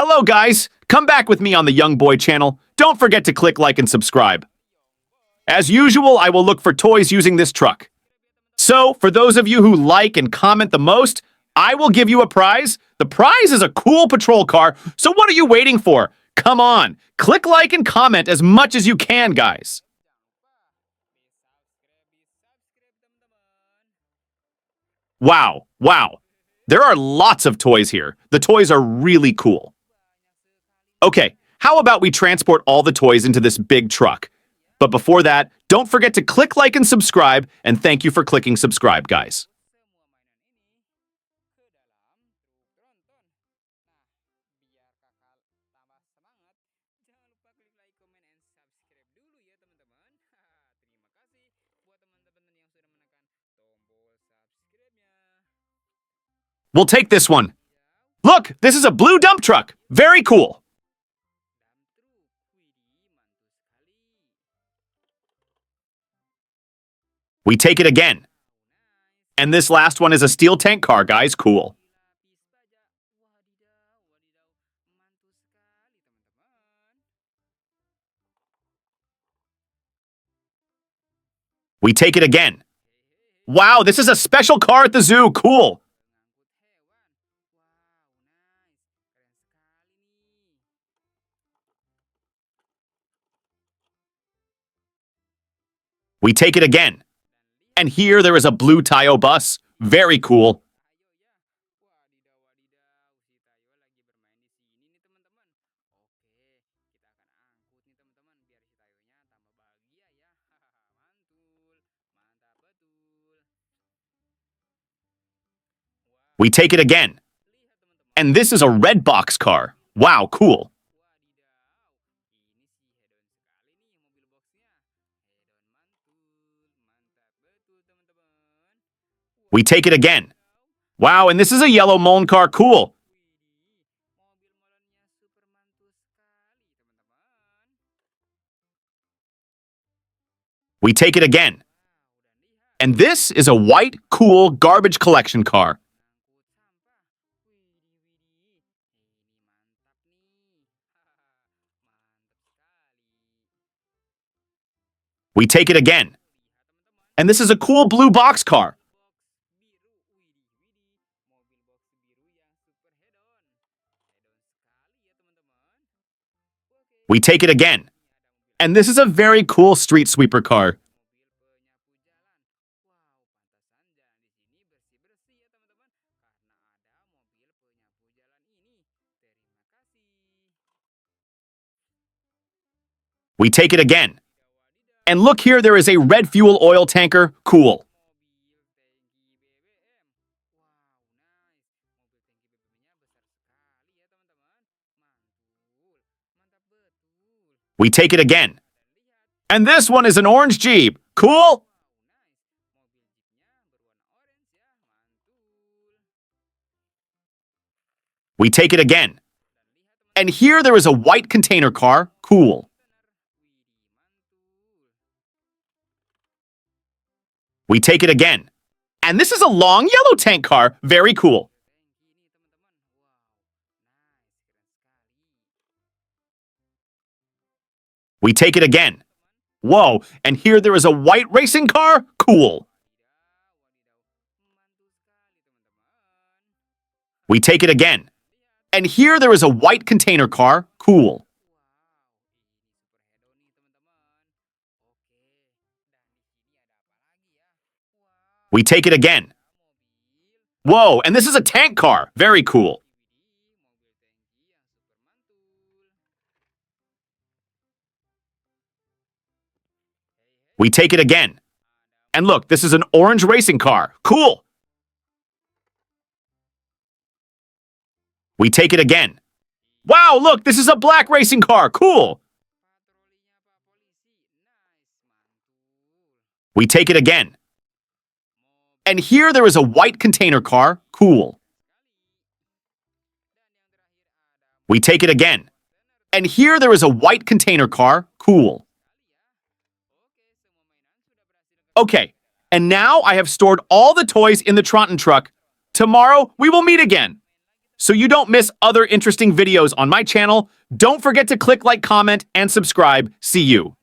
Hello guys, come back with me on the Young Boy channel. Don't forget to click like and subscribe. As usual, I will look for toys using this truck. So, for those of you who like and comment the most, I will give you a prize. The prize is a cool patrol car, so what are you waiting for? Come on, click like and comment as much as you can, guys. Wow. There are lots of toys here. The toys are really cool. Okay, how about we transport all the toys into this big truck? But before that, don't forget to click like and subscribe, and thank you for clicking subscribe, guys. We'll take this one. Look, this is a blue dump truck. Very cool. We take it again. And this last one is a steel tank car, guys. Cool. We take it again. Wow, this is a special car at the zoo. Cool. We take it again. And here there is a blue Tayo bus. Very cool. We take it again. And this is a red box car. Wow, cool. We take it again. Wow, and this is a yellow Moln car. Cool. We take it again. And this is a white, cool garbage collection car. We take it again. And this is a cool blue box car. We take it again. And this is a very cool street sweeper car. We take it again. And look here, there is a red fuel oil tanker. Cool. We take it again. And this one is an orange Jeep. Cool. We take it again. And here there is a white container car. Cool. We take it again. And this is a long yellow tank car. Very cool. We take it again. Whoa, and here there is a white racing car? Cool. We take it again. And here there is a white container car? Cool. We take it again. Whoa, and this is a tank car. Very cool. We take it again. And look, this is an orange racing car. Cool. We take it again. Wow, look, this is a black racing car. Cool. We take it again. And here there is a white container car. Cool. We take it again. And here there is a white container car. Cool. Okay, and now I have stored all the toys in the Tronton truck. Tomorrow, we will meet again. So you don't miss other interesting videos on my channel, don't forget to click like, comment, and subscribe. See you.